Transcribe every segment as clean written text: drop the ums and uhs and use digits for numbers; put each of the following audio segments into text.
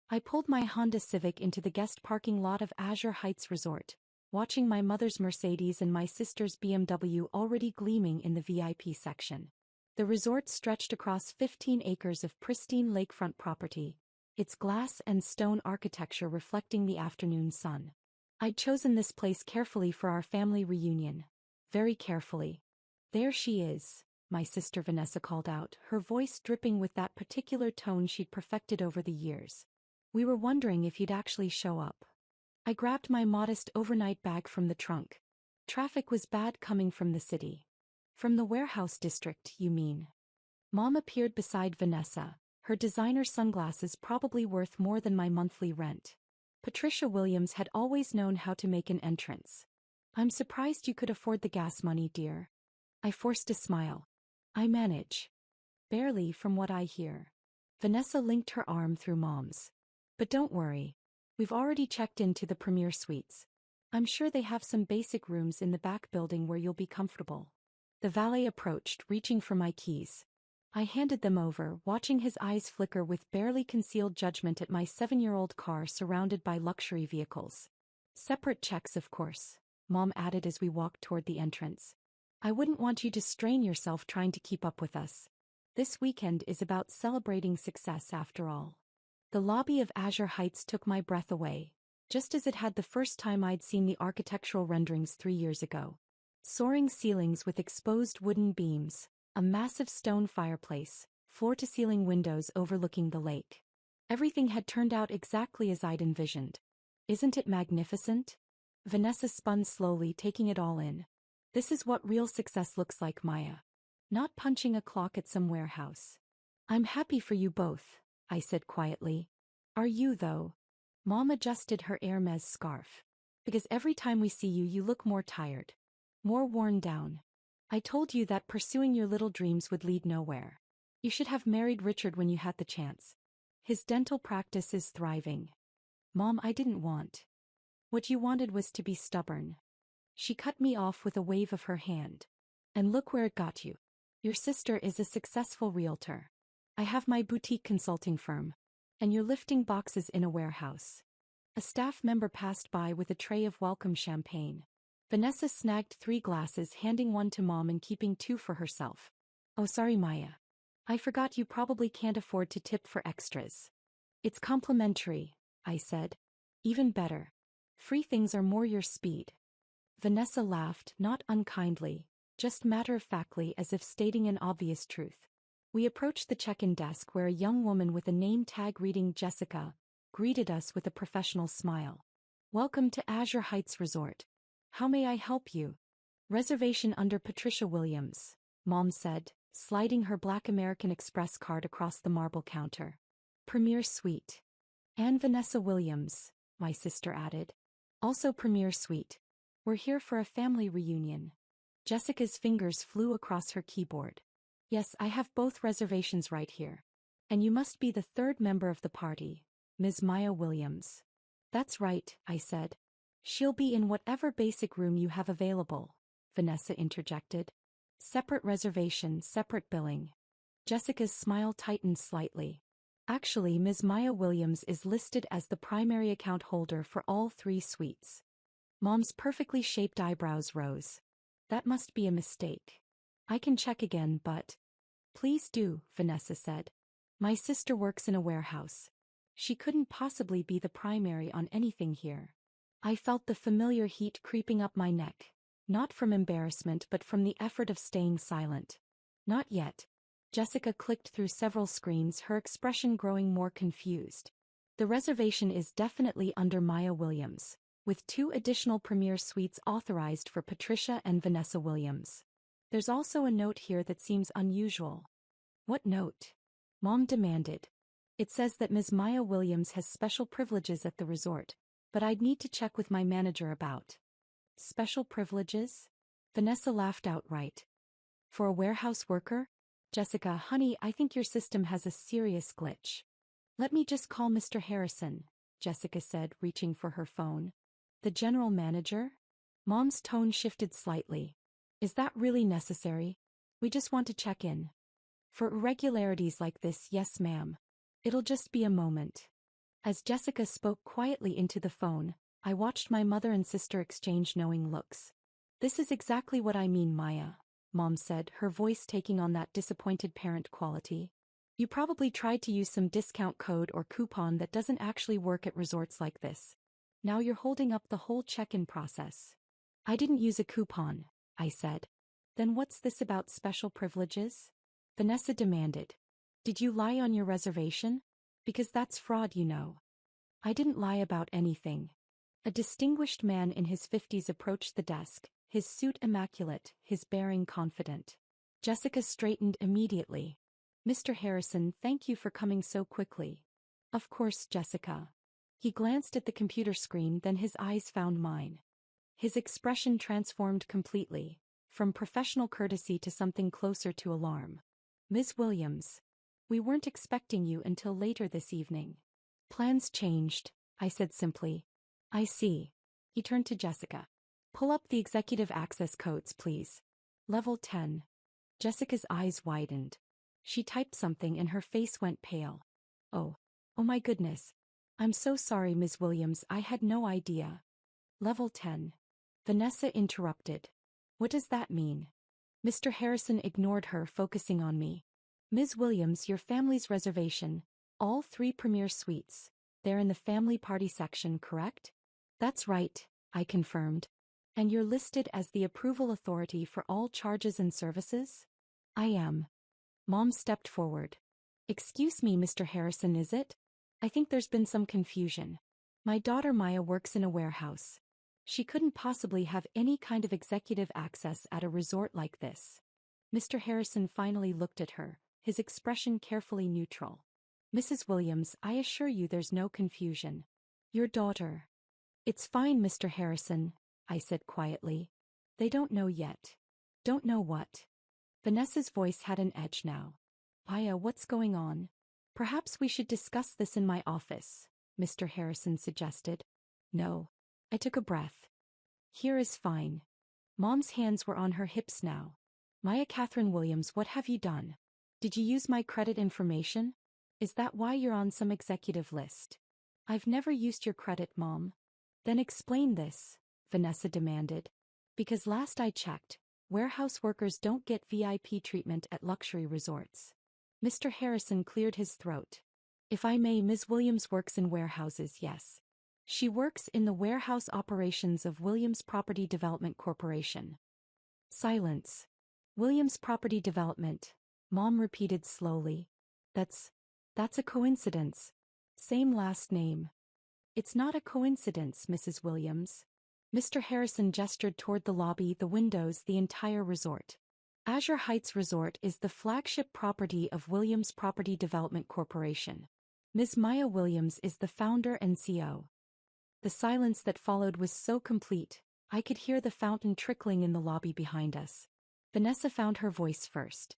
I pulled my Honda Civic into the guest parking lot of Azure Heights Resort, watching my mother's Mercedes and my sister's BMW already gleaming in the VIP section. The resort stretched across 15 acres of pristine lakefront property, its glass and stone architecture reflecting the afternoon sun. I'd chosen this place carefully for our family reunion. Very carefully. There she is, my sister Vanessa called out, her voice dripping with that particular tone she'd perfected over the years. We were wondering if you'd actually show up. I grabbed my modest overnight bag from the trunk. Traffic was bad coming from the city. From the warehouse district, you mean? Mom appeared beside Vanessa, her designer sunglasses probably worth more than my monthly rent. Patricia Williams had always known how to make an entrance. I'm surprised you could afford the gas money, dear. I forced a smile. I manage. Barely, from what I hear. Vanessa linked her arm through Mom's. But don't worry. We've already checked into the premier suites. I'm sure they have some basic rooms in the back building where you'll be comfortable. The valet approached, reaching for my keys. I handed them over, watching his eyes flicker with barely concealed judgment at my 7-year-old car surrounded by luxury vehicles. Separate checks, of course, Mom added as we walked toward the entrance. I wouldn't want you to strain yourself trying to keep up with us. This weekend is about celebrating success after all. The lobby of Azure Heights took my breath away, just as it had the first time I'd seen the architectural renderings 3 years ago. Soaring ceilings with exposed wooden beams, a massive stone fireplace, floor-to-ceiling windows overlooking the lake. Everything had turned out exactly as I'd envisioned. Isn't it magnificent? Vanessa spun slowly, taking it all in. This is what real success looks like, Maya. Not punching a clock at some warehouse. I'm happy for you both, I said quietly. Are you, though? Mom adjusted her Hermes scarf. Because every time we see you, you look more tired. More worn down. I told you that pursuing your little dreams would lead nowhere. You should have married Richard when you had the chance. His dental practice is thriving. Mom, I didn't want. What you wanted was to be stubborn. She cut me off with a wave of her hand. And look where it got you. Your sister is a successful realtor. I have my boutique consulting firm. And you're lifting boxes in a warehouse. A staff member passed by with a tray of welcome champagne. Vanessa snagged 3 glasses, handing one to Mom and keeping 2 for herself. Oh, sorry, Maya. I forgot you probably can't afford to tip for extras. It's complimentary, I said. Even better. Free things are more your speed. Vanessa laughed, not unkindly, just matter-of-factly as if stating an obvious truth. We approached the check-in desk where a young woman with a name tag reading Jessica greeted us with a professional smile. Welcome to Azure Heights Resort. How may I help you? Reservation under Patricia Williams, Mom said, sliding her black American Express card across the marble counter. Premier Suite. And Vanessa Williams, my sister added. Also Premier Suite. We're here for a family reunion. Jessica's fingers flew across her keyboard. Yes, I have both reservations right here. And you must be the 3rd member of the party, Ms. Maya Williams. That's right, I said. She'll be in whatever basic room you have available, Vanessa interjected. Separate reservation, separate billing. Jessica's smile tightened slightly. Actually, Ms. Maya Williams is listed as the primary account holder for all 3 suites. Mom's perfectly shaped eyebrows rose. That must be a mistake. I can check again, but... Please do, Vanessa said. My sister works in a warehouse. She couldn't possibly be the primary on anything here. I felt the familiar heat creeping up my neck, not from embarrassment but from the effort of staying silent. Not yet. Jessica clicked through several screens, her expression growing more confused. The reservation is definitely under Maya Williams, with 2 additional premier suites authorized for Patricia and Vanessa Williams. There's also a note here that seems unusual. What note? Mom demanded. It says that Ms. Maya Williams has special privileges at the resort, but I'd need to check with my manager about. Special privileges? Vanessa laughed outright. For a warehouse worker? Jessica, honey, I think your system has a serious glitch. Let me just call Mr. Harrison, Jessica said, reaching for her phone. The general manager? Mom's tone shifted slightly. Is that really necessary? We just want to check in. For irregularities like this, yes, ma'am. It'll just be a moment. As Jessica spoke quietly into the phone, I watched my mother and sister exchange knowing looks. This is exactly what I mean, Maya, Mom said, her voice taking on that disappointed parent quality. You probably tried to use some discount code or coupon that doesn't actually work at resorts like this. Now you're holding up the whole check-in process. I didn't use a coupon, I said. Then what's this about special privileges? Vanessa demanded. Did you lie on your reservation? Because that's fraud, you know. I didn't lie about anything. A distinguished man in his 50s approached the desk, his suit immaculate, his bearing confident. Jessica straightened immediately. Mr. Harrison, thank you for coming so quickly. Of course, Jessica. He glanced at the computer screen, then his eyes found mine. His expression transformed completely, from professional courtesy to something closer to alarm. Ms. Williams. We weren't expecting you until later this evening. Plans changed, I said simply. I see. He turned to Jessica. Pull up the executive access codes, please. Level 10. Jessica's eyes widened. She typed something and her face went pale. Oh my goodness. I'm so sorry, Ms. Williams, I had no idea. Level 10. Vanessa interrupted. What does that mean? Mr. Harrison ignored her, focusing on me. Ms. Williams, your family's reservation, all 3 premier suites. They're in the family party section, correct? That's right, I confirmed. And you're listed as the approval authority for all charges and services? I am. Mom stepped forward. Excuse me, Mr. Harrison, is it? I think there's been some confusion. My daughter Maya works in a warehouse. She couldn't possibly have any kind of executive access at a resort like this. Mr. Harrison finally looked at her, his expression carefully neutral. Mrs. Williams, I assure you there's no confusion. Your daughter. It's fine, Mr. Harrison, I said quietly. They don't know yet. Don't know what? Vanessa's voice had an edge now. Maya, what's going on? Perhaps we should discuss this in my office, Mr. Harrison suggested. No. I took a breath. Here is fine. Mom's hands were on her hips now. Maya Catherine Williams, what have you done? Did you use my credit information? Is that why you're on some executive list? I've never used your credit, Mom. Then explain this, Vanessa demanded. Because last I checked, warehouse workers don't get VIP treatment at luxury resorts. Mr. Harrison cleared his throat. If I may, Ms. Williams works in warehouses, yes. She works in the warehouse operations of Williams Property Development Corporation. Silence. Williams Property Development, Mom repeated slowly. That's a coincidence. Same last name. It's not a coincidence, Mrs. Williams. Mr. Harrison gestured toward the lobby, the windows, the entire resort. Azure Heights Resort is the flagship property of Williams Property Development Corporation. Ms. Maya Williams is the founder and CEO. The silence that followed was so complete, I could hear the fountain trickling in the lobby behind us. Vanessa found her voice first.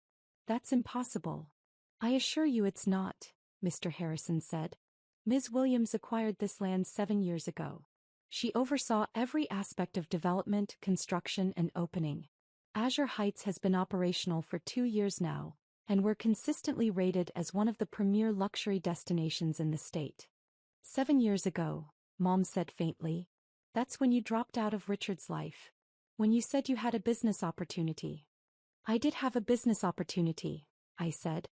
That's impossible. I assure you it's not, Mr. Harrison said. Ms. Williams acquired this land 7 years ago. She oversaw every aspect of development, construction, and opening. Azure Heights has been operational for 2 years now, and we're consistently rated as one of the premier luxury destinations in the state. 7 years ago, Mom said faintly. That's when you dropped out of Richard's life. When you said you had a business opportunity. I did have a business opportunity, I said.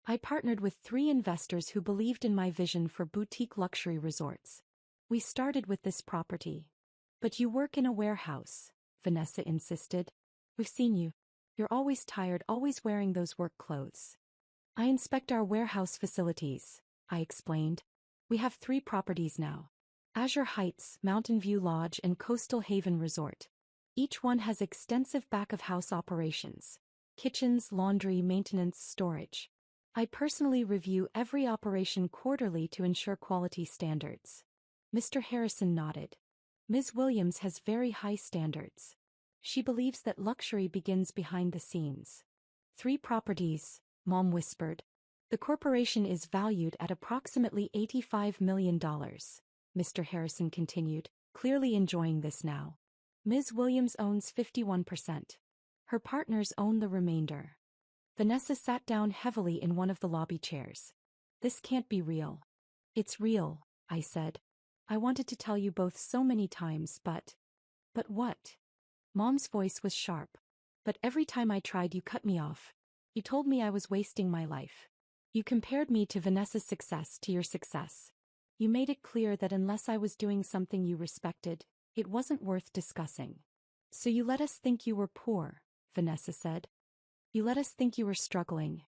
I partnered with 3 investors who believed in my vision for boutique luxury resorts. We started with this property. But you work in a warehouse, Vanessa insisted. We've seen you. You're always tired, always wearing those work clothes. I inspect our warehouse facilities, I explained. We have 3 properties now. Azure Heights, Mountain View Lodge, and Coastal Haven Resort. Each one has extensive back-of-house operations. Kitchens, laundry, maintenance, storage. I personally review every operation quarterly to ensure quality standards. Mr. Harrison nodded. Ms. Williams has very high standards. She believes that luxury begins behind the scenes. 3 properties, Mom whispered. The corporation is valued at approximately $85 million, Mr. Harrison continued, clearly enjoying this now. Ms. Williams owns 51%. Her partners own the remainder. Vanessa sat down heavily in one of the lobby chairs. This can't be real. It's real, I said. I wanted to tell you both so many times, but what? Mom's voice was sharp. But every time I tried, you cut me off. You told me I was wasting my life. You compared me to Vanessa's success to your success. You made it clear that unless I was doing something you respected, it wasn't worth discussing. So you let us think you were poor, Vanessa said. You let us think you were struggling.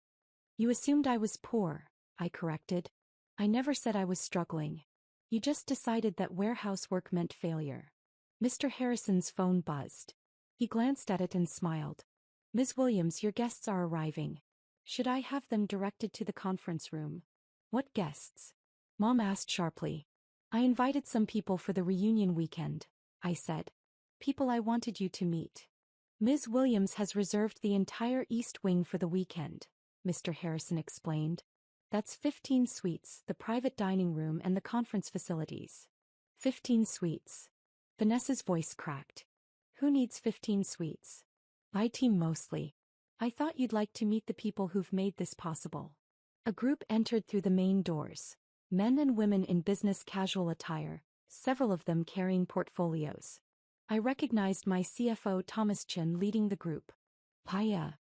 You assumed I was poor, I corrected. I never said I was struggling. You just decided that warehouse work meant failure. Mr. Harrison's phone buzzed. He glanced at it and smiled. Ms. Williams, your guests are arriving. Should I have them directed to the conference room? What guests? Mom asked sharply. I invited some people for the reunion weekend, I said. People I wanted you to meet. Ms. Williams has reserved the entire East Wing for the weekend, Mr. Harrison explained. That's 15 suites, the private dining room and the conference facilities. 15 suites. Vanessa's voice cracked. Who needs 15 suites? My team mostly. I thought you'd like to meet the people who've made this possible. A group entered through the main doors. Men and women in business casual attire, several of them carrying portfolios. I recognized my CFO Thomas Chin leading the group. Hiya.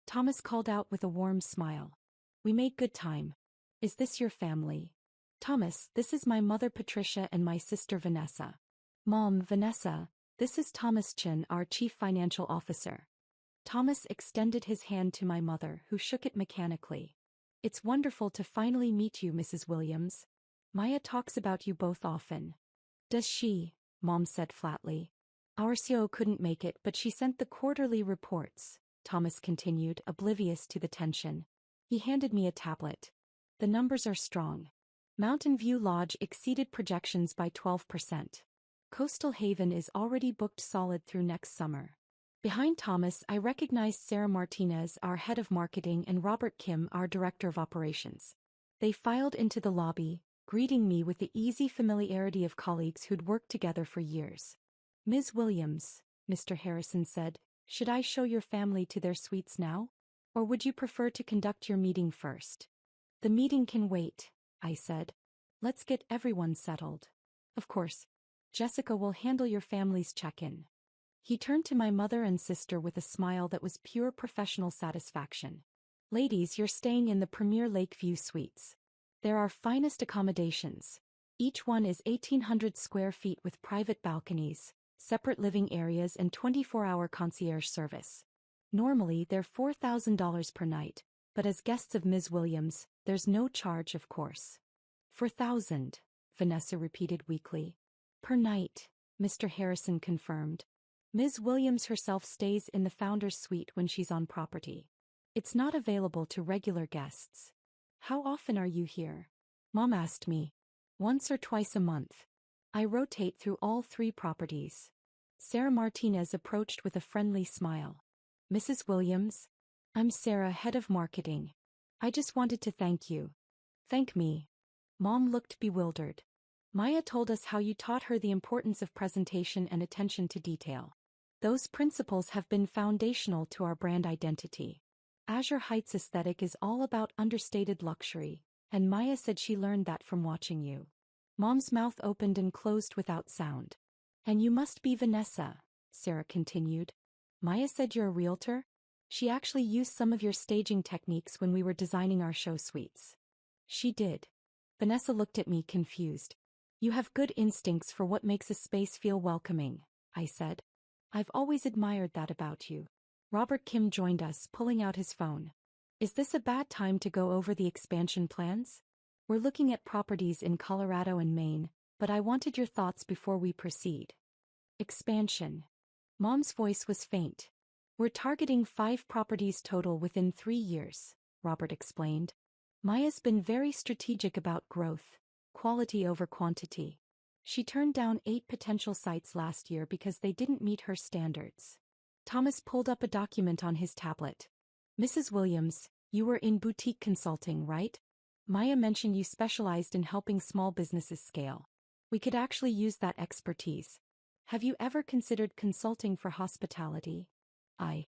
Thomas called out with a warm smile. We made good time. Is this your family? Thomas, this is my mother Patricia and my sister Vanessa. Mom, Vanessa, this is Thomas Chin, our chief financial officer. Thomas extended his hand to my mother, who shook it mechanically. It's wonderful to finally meet you, Mrs. Williams. Maya talks about you both often. Does she? Mom said flatly. Our CEO couldn't make it, but she sent the quarterly reports, Thomas continued, oblivious to the tension. He handed me a tablet. The numbers are strong. Mountain View Lodge exceeded projections by 12%. Coastal Haven is already booked solid through next summer. Behind Thomas, I recognized Sarah Martinez, our head of marketing, and Robert Kim, our director of operations. They filed into the lobby, greeting me with the easy familiarity of colleagues who'd worked together for years. Ms. Williams, Mr. Harrison said, should I show your family to their suites now? Or would you prefer to conduct your meeting first? The meeting can wait, I said. Let's get everyone settled. Of course. Jessica will handle your family's check-in. He turned to my mother and sister with a smile that was pure professional satisfaction. Ladies, you're staying in the premier Lakeview Suites. They're our finest accommodations. Each one is 1,800 square feet with private balconies, separate living areas and 24-hour concierge service. Normally, they're $4,000 per night, but as guests of Ms. Williams, there's no charge, of course. 4,000, Vanessa repeated weakly. Per night, Mr. Harrison confirmed. Ms. Williams herself stays in the founder's suite when she's on property. It's not available to regular guests. How often are you here? Mom asked me. Once or twice a month. I rotate through all 3 properties. Sarah Martinez approached with a friendly smile. Mrs. Williams? I'm Sarah, head of marketing. I just wanted to thank you. Thank me. Mom looked bewildered. Maya told us how you taught her the importance of presentation and attention to detail. Those principles have been foundational to our brand identity. Azure Heights aesthetic is all about understated luxury, and Maya said she learned that from watching you. Mom's mouth opened and closed without sound. And you must be Vanessa, Sarah continued. Maya said you're a realtor? She actually used some of your staging techniques when we were designing our show suites. She did. Vanessa looked at me confused. You have good instincts for what makes a space feel welcoming, I said. I've always admired that about you. Robert Kim joined us, pulling out his phone. Is this a bad time to go over the expansion plans? We're looking at properties in Colorado and Maine, but I wanted your thoughts before we proceed. Expansion. Mom's voice was faint. We're targeting 5 properties total within 3 years, Robert explained. Maya's been very strategic about growth, quality over quantity. She turned down 8 potential sites last year because they didn't meet her standards. Thomas pulled up a document on his tablet. Mrs. Williams, you were in boutique consulting, right? Maya mentioned you specialized in helping small businesses scale. We could actually use that expertise. Have you ever considered consulting for hospitality? I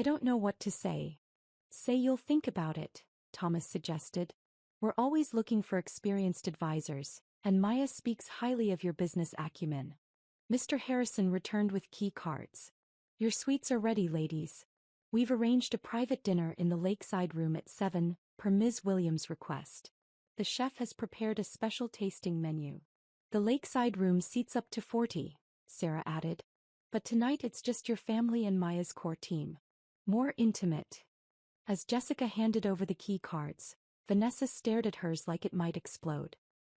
don't know what to say. Say you'll think about it, Thomas suggested. We're always looking for experienced advisors, And Maya speaks highly of your business acumen. Mr. Harrison returned with key cards. Your suites are ready, ladies. We've arranged a private dinner in the lakeside room at 7, per Ms. Williams' request. The chef has prepared a special tasting menu. The lakeside room seats up to 40, Sarah added. But tonight it's just your family and Maya's core team. More intimate. As Jessica handed over the key cards, Vanessa stared at hers like it might explode.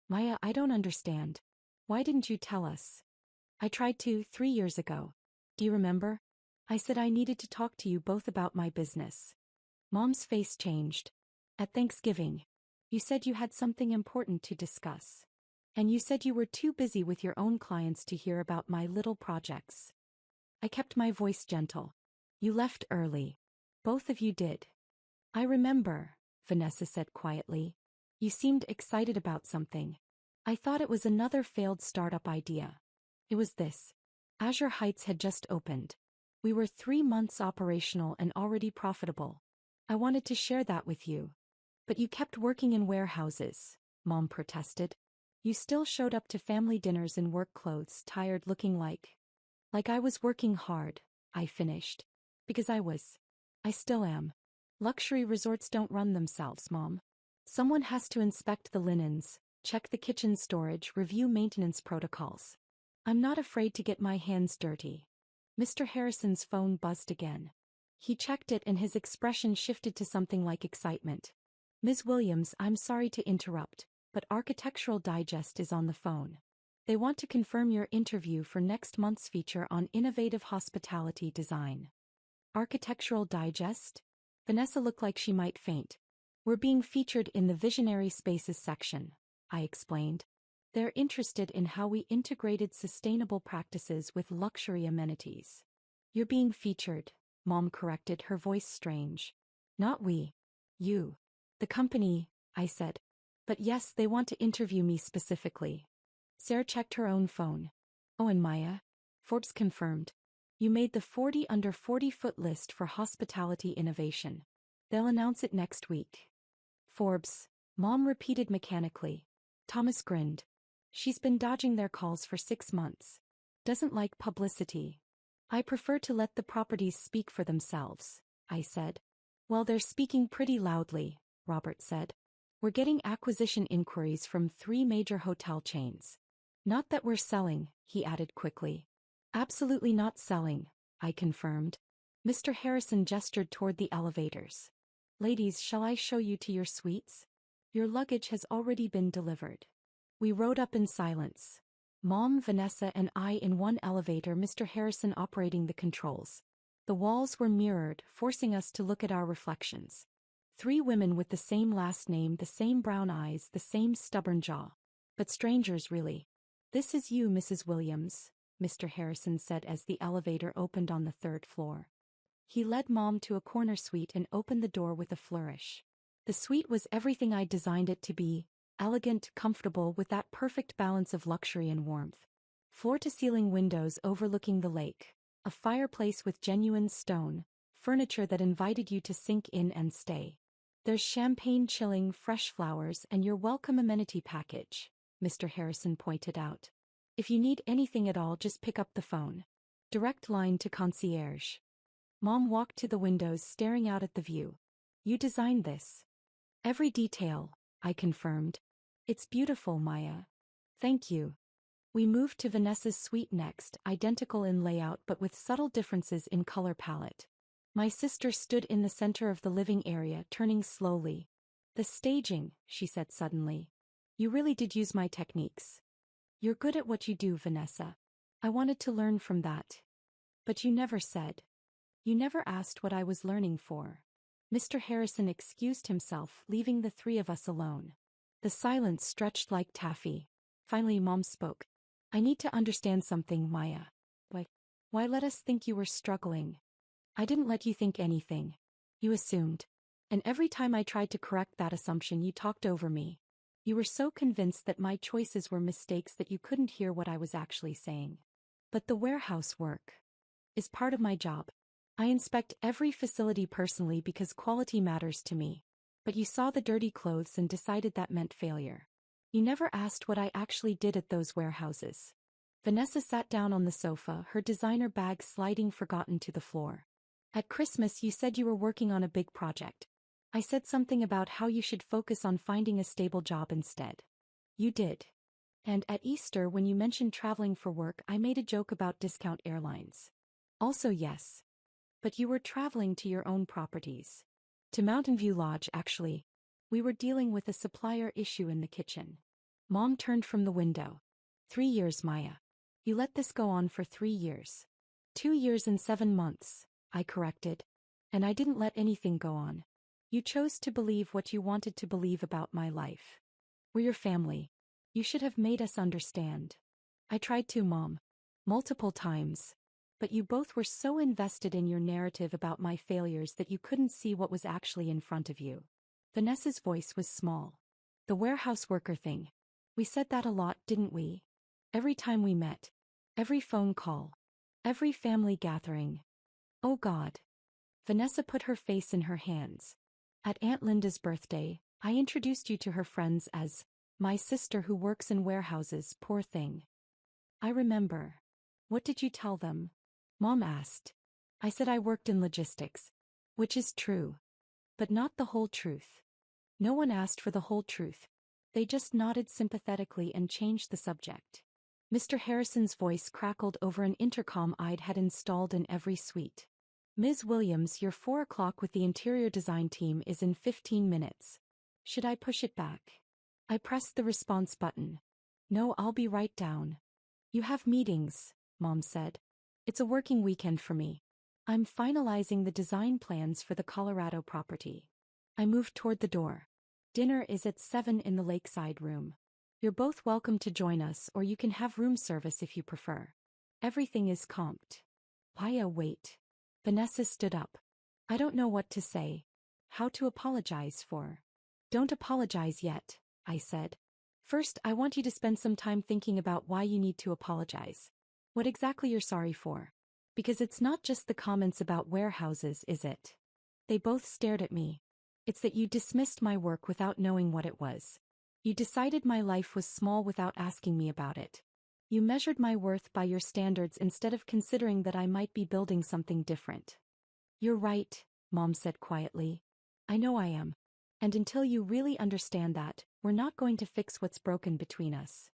Maya, I don't understand. Why didn't you tell us? I tried to 3 years ago. Do you remember? I said I needed to talk to you both about my business. Mom's face changed. At Thanksgiving, you said you had something important to discuss. And you said you were too busy with your own clients to hear about my little projects. I kept my voice gentle. You left early. Both of you did. I remember, Vanessa said quietly. You seemed excited about something. I thought it was another failed startup idea. It was this. Azure Heights had just opened. We were 3 months operational and already profitable. I wanted to share that with you. But you kept working in warehouses, Mom protested. You still showed up to family dinners in work clothes, tired, looking like I was working hard, I finished. Because I was. I still am. Luxury resorts don't run themselves, Mom. Someone has to inspect the linens, check the kitchen storage, review maintenance protocols. I'm not afraid to get my hands dirty. Mr. Harrison's phone buzzed again. He checked it and his expression shifted to something like excitement. Ms. Williams, I'm sorry to interrupt, but Architectural Digest is on the phone. They want to confirm your interview for next month's feature on innovative hospitality design. Architectural Digest? Vanessa looked like she might faint. We're being featured in the Visionary Spaces section, I explained. They're interested in how we integrated sustainable practices with luxury amenities. You're being featured, Mom corrected, her voice strange. Not we. You. The company, I said. But yes, they want to interview me specifically. Sarah checked her own phone. Oh, and Maya? Forbes confirmed. You made the 40 under 40-foot list for hospitality innovation. They'll announce it next week. Forbes, Mom repeated mechanically. Thomas grinned. She's been dodging their calls for 6 months. Doesn't like publicity. I prefer to let the properties speak for themselves, I said. Well, they're speaking pretty loudly, Robert said. We're getting acquisition inquiries from 3 major hotel chains. Not that we're selling, he added quickly. Absolutely not selling, I confirmed. Mr. Harrison gestured toward the elevators. Ladies, shall I show you to your suites? Your luggage has already been delivered. We rode up in silence. Mom, Vanessa, and I in one elevator, Mr. Harrison operating the controls. The walls were mirrored, forcing us to look at our reflections. 3 women with the same last name, the same brown eyes, the same stubborn jaw. But strangers, really. This is you, Mrs. Williams, Mr. Harrison said as the elevator opened on the 3rd floor. He led Mom to a corner suite and opened the door with a flourish. The suite was everything I designed it to be. Elegant, comfortable, with that perfect balance of luxury and warmth. Floor-to-ceiling windows overlooking the lake, a fireplace with genuine stone, furniture that invited you to sink in and stay. There's champagne chilling, fresh flowers, and your welcome amenity package, Mr. Harrison pointed out. If you need anything at all, just pick up the phone. Direct line to concierge. Mom walked to the windows, staring out at the view. You designed this. Every detail, I confirmed. It's beautiful, Maya. Thank you. We moved to Vanessa's suite next, identical in layout but with subtle differences in color palette. My sister stood in the center of the living area, turning slowly. The staging, she said suddenly. You really did use my techniques. You're good at what you do, Vanessa. I wanted to learn from that. But you never said. You never asked what I was learning for. Mr. Harrison excused himself, leaving the 3 of us alone. The silence stretched like taffy. Finally, Mom spoke. I need to understand something, Maya. Why let us think you were struggling? I didn't let you think anything. You assumed. And every time I tried to correct that assumption, you talked over me. You were so convinced that my choices were mistakes that you couldn't hear what I was actually saying. But the warehouse work is part of my job. I inspect every facility personally because quality matters to me. But you saw the dirty clothes and decided that meant failure. You never asked what I actually did at those warehouses. Vanessa sat down on the sofa, her designer bag sliding forgotten to the floor. At Christmas you said you were working on a big project. I said something about how you should focus on finding a stable job instead. You did. And at Easter when you mentioned traveling for work I made a joke about discount airlines. Also yes. But you were traveling to your own properties. To Mountain View Lodge actually. We were dealing with a supplier issue in the kitchen. Mom turned from the window. 3 years, Maya. You let this go on for 3 years. 2 years and 7 months, I corrected. And I didn't let anything go on. You chose to believe what you wanted to believe about my life. We're your family. You should have made us understand. I tried to, Mom. Multiple times. But you both were so invested in your narrative about my failures that you couldn't see what was actually in front of you. Vanessa's voice was small. The warehouse worker thing. We said that a lot, didn't we? Every time we met. Every phone call. Every family gathering. Oh God. Vanessa put her face in her hands. At Aunt Linda's birthday, I introduced you to her friends as my sister who works in warehouses, poor thing. I remember. What did you tell them? Mom asked. I said I worked in logistics. Which is true. But not the whole truth. No one asked for the whole truth. They just nodded sympathetically and changed the subject. Mr. Harrison's voice crackled over an intercom I'd had installed in every suite. Ms. Williams, your 4 o'clock with the interior design team is in 15 minutes. Should I push it back? I pressed the response button. No, I'll be right down. You have meetings, Mom said. It's a working weekend for me. I'm finalizing the design plans for the Colorado property. I moved toward the door. Dinner is at 7 in the lakeside room. You're both welcome to join us or you can have room service if you prefer. Everything is comped. Maya, wait. Vanessa stood up. I don't know what to say. How to apologize for. Don't apologize yet, I said. First, I want you to spend some time thinking about why you need to apologize. What exactly you're sorry for. Because it's not just the comments about warehouses, is it? They both stared at me. It's that you dismissed my work without knowing what it was. You decided my life was small without asking me about it. You measured my worth by your standards instead of considering that I might be building something different. You're right, Mom said quietly. I know I am. And until you really understand that, we're not going to fix what's broken between us.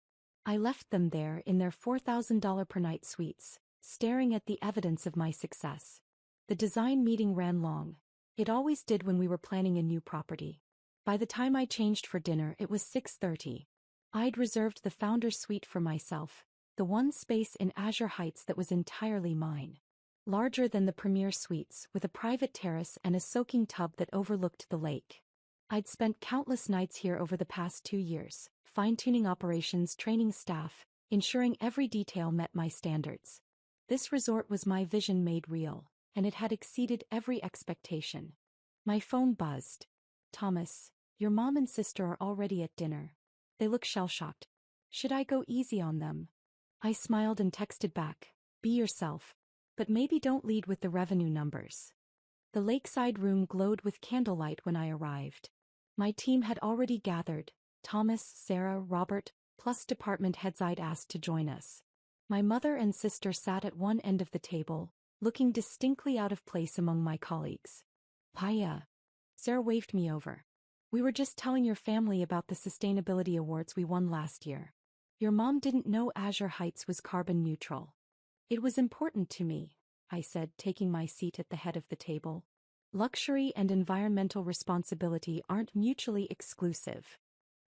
I left them there in their $4,000 per night suites, staring at the evidence of my success. The design meeting ran long. It always did when we were planning a new property. By the time I changed for dinner it was 6:30. I'd reserved the founder's suite for myself, the one space in Azure Heights that was entirely mine. Larger than the premier suites, with a private terrace and a soaking tub that overlooked the lake. I'd spent countless nights here over the past 2 years, fine-tuning operations, training staff, ensuring every detail met my standards. This resort was my vision made real, and it had exceeded every expectation. My phone buzzed. Thomas, your mom and sister are already at dinner. They look shell-shocked. Should I go easy on them? I smiled and texted back, be yourself, but maybe don't lead with the revenue numbers. The lakeside room glowed with candlelight when I arrived. My team had already gathered, Thomas, Sarah, Robert, plus department heads I'd asked to join us. My mother and sister sat at one end of the table, looking distinctly out of place among my colleagues. Paya. Sarah waved me over. We were just telling your family about the sustainability awards we won last year. Your mom didn't know Azure Heights was carbon neutral. It was important to me, I said, taking my seat at the head of the table. Luxury and environmental responsibility aren't mutually exclusive.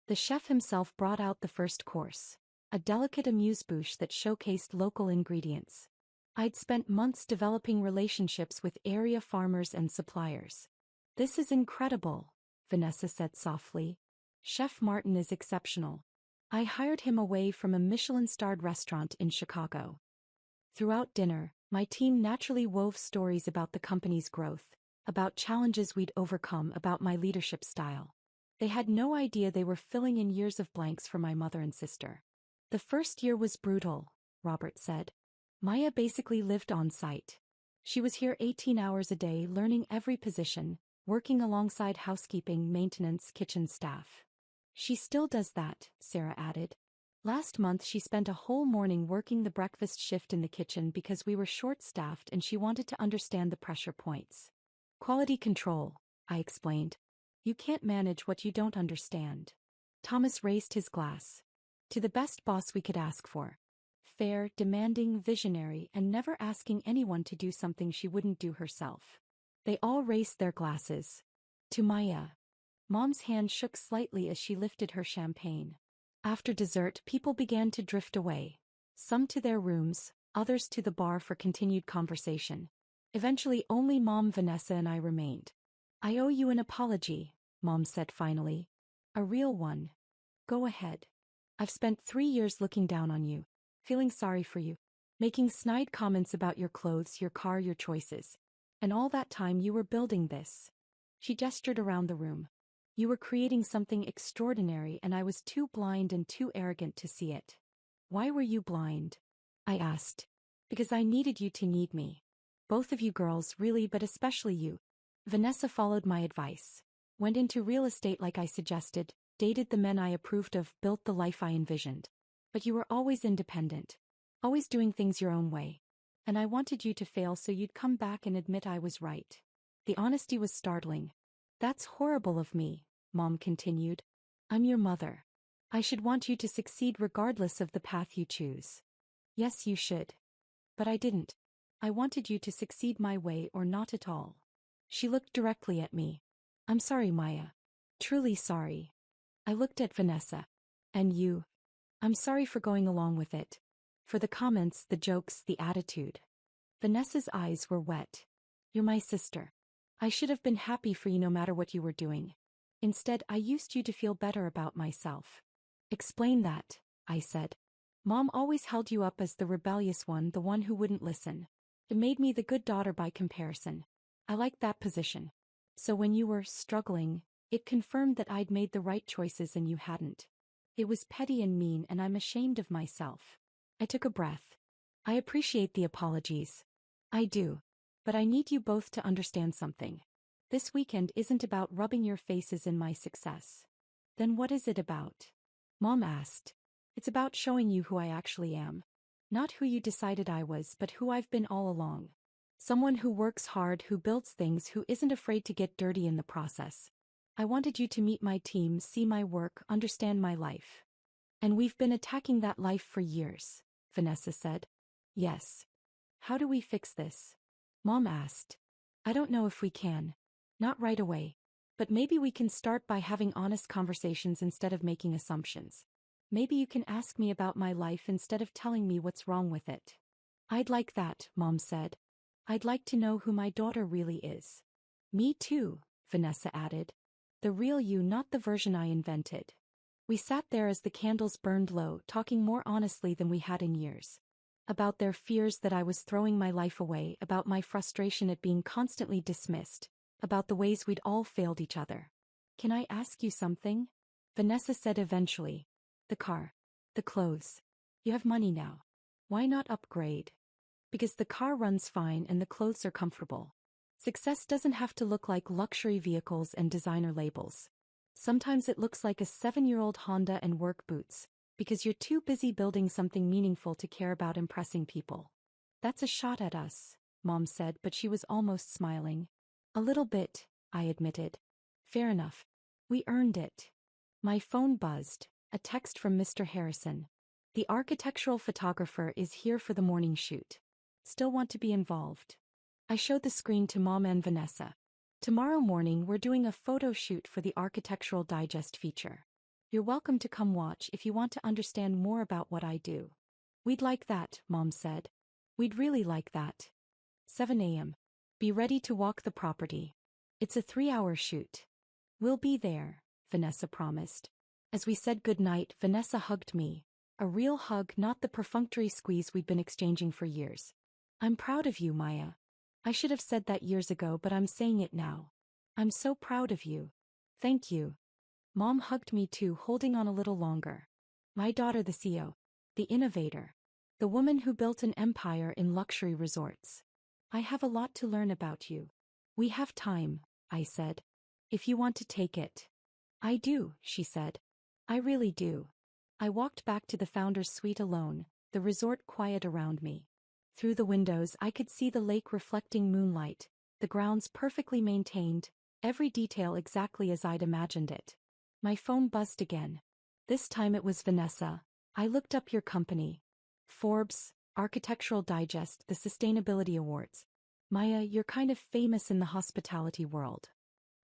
The chef himself brought out the first course, a delicate amuse-bouche that showcased local ingredients. I'd spent months developing relationships with area farmers and suppliers. This is incredible, Vanessa said softly. Chef Martin is exceptional. I hired him away from a Michelin-starred restaurant in Chicago. Throughout dinner, my team naturally wove stories about the company's growth, about challenges we'd overcome, about my leadership style. They had no idea they were filling in years of blanks for my mother and sister. The first year was brutal, Robert said. Maya basically lived on site. She was here 18 hours a day learning every position, working alongside housekeeping, maintenance, kitchen staff. She still does that, Sarah added. Last month she spent a whole morning working the breakfast shift in the kitchen because we were short-staffed and she wanted to understand the pressure points. Quality control, I explained. You can't manage what you don't understand. Thomas raised his glass. To the best boss we could ask for. Fair, demanding, visionary, and never asking anyone to do something she wouldn't do herself. They all raised their glasses. To Maya. Mom's hand shook slightly as she lifted her champagne. After dessert, people began to drift away. Some to their rooms, others to the bar for continued conversation. Eventually only Mom, Vanessa and I remained. I owe you an apology, Mom said finally. A real one. Go ahead. I've spent 3 years looking down on you, feeling sorry for you, making snide comments about your clothes, your car, your choices. And all that time you were building this. She gestured around the room. You were creating something extraordinary and I was too blind and too arrogant to see it. Why were you blind? I asked. Because I needed you to need me. Both of you girls, really, but especially you. Vanessa followed my advice. Went into real estate like I suggested, dated the men I approved of, built the life I envisioned. But you were always independent. Always doing things your own way. And I wanted you to fail so you'd come back and admit I was right. The honesty was startling. That's horrible of me, Mom continued. I'm your mother. I should want you to succeed regardless of the path you choose. Yes, you should. But I didn't. I wanted you to succeed my way or not at all. She looked directly at me. I'm sorry, Maya. Truly sorry. I looked at Vanessa. And you? I'm sorry for going along with it. For the comments, the jokes, the attitude. Vanessa's eyes were wet. You're my sister. I should have been happy for you no matter what you were doing. Instead, I used you to feel better about myself. Explain that, I said. Mom always held you up as the rebellious one, the one who wouldn't listen. It made me the good daughter by comparison. I liked that position. So when you were struggling, it confirmed that I'd made the right choices and you hadn't. It was petty and mean and I'm ashamed of myself. I took a breath. I appreciate the apologies. I do. But I need you both to understand something. This weekend isn't about rubbing your faces in my success. Then what is it about? Mom asked. It's about showing you who I actually am. Not who you decided I was, but who I've been all along. Someone who works hard, who builds things, who isn't afraid to get dirty in the process. I wanted you to meet my team, see my work, understand my life. And we've been attacking that life for years, Vanessa said. Yes. How do we fix this? Mom asked. I don't know if we can. Not right away. But maybe we can start by having honest conversations instead of making assumptions. Maybe you can ask me about my life instead of telling me what's wrong with it. I'd like that, Mom said. I'd like to know who my daughter really is. Me too, Vanessa added. The real you, not the version I invented. We sat there as the candles burned low, talking more honestly than we had in years. About their fears that I was throwing my life away, about my frustration at being constantly dismissed, about the ways we'd all failed each other. Can I ask you something? Vanessa said eventually. The car. The clothes. You have money now. Why not upgrade? Because the car runs fine and the clothes are comfortable. Success doesn't have to look like luxury vehicles and designer labels. Sometimes it looks like a 7-year-old Honda and work boots, because you're too busy building something meaningful to care about impressing people. That's a shot at us, Mom said, but she was almost smiling. A little bit, I admitted. Fair enough. We earned it. My phone buzzed. A text from Mr. Harrison. The architectural photographer is here for the morning shoot. Still want to be involved. I showed the screen to Mom and Vanessa. Tomorrow morning we're doing a photo shoot for the Architectural Digest feature. You're welcome to come watch if you want to understand more about what I do. We'd like that, Mom said. We'd really like that. 7 a.m. Be ready to walk the property. It's a 3-hour shoot. We'll be there, Vanessa promised. As we said goodnight, Vanessa hugged me. A real hug, not the perfunctory squeeze we'd been exchanging for years. I'm proud of you, Maya. I should have said that years ago, but I'm saying it now. I'm so proud of you. Thank you. Mom hugged me too, holding on a little longer. My daughter, the CEO. The innovator. The woman who built an empire in luxury resorts. I have a lot to learn about you. We have time, I said. If you want to take it. I do, she said. I really do. I walked back to the founder's suite alone, the resort quiet around me. Through the windows I could see the lake reflecting moonlight, the grounds perfectly maintained, every detail exactly as I'd imagined it. My phone buzzed again. This time it was Vanessa. I looked up your company. Forbes, Architectural Digest, the Sustainability Awards. Maya, you're kind of famous in the hospitality world.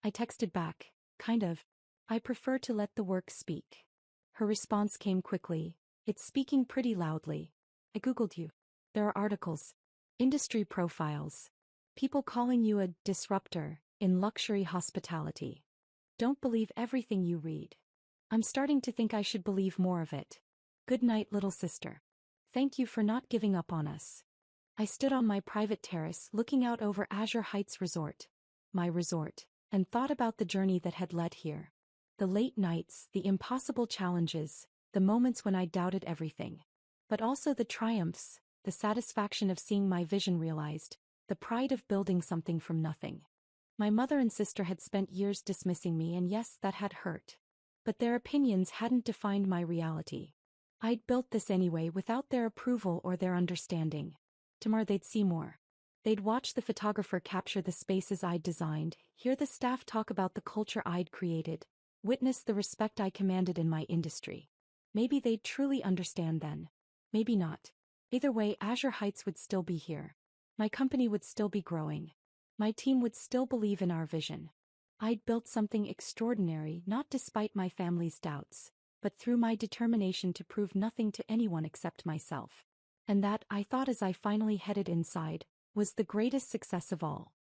I texted back, kind of. I prefer to let the work speak. Her response came quickly. It's speaking pretty loudly. I googled you. There are articles. Industry profiles. People calling you a disruptor in luxury hospitality. Don't believe everything you read. I'm starting to think I should believe more of it. Good night, little sister. Thank you for not giving up on us. I stood on my private terrace looking out over Azure Heights Resort, my resort, and thought about the journey that had led here. The late nights, the impossible challenges, the moments when I doubted everything. But also the triumphs, the satisfaction of seeing my vision realized, the pride of building something from nothing. My mother and sister had spent years dismissing me, and yes, that had hurt. But their opinions hadn't defined my reality. I'd built this anyway without their approval or their understanding. Tomorrow they'd see more. They'd watch the photographer capture the spaces I'd designed, hear the staff talk about the culture I'd created, witness the respect I commanded in my industry. Maybe they'd truly understand then. Maybe not. Either way, Azure Heights would still be here. My company would still be growing. My team would still believe in our vision. I'd built something extraordinary, not despite my family's doubts, but through my determination to prove nothing to anyone except myself. And that, I thought as I finally headed inside, was the greatest success of all.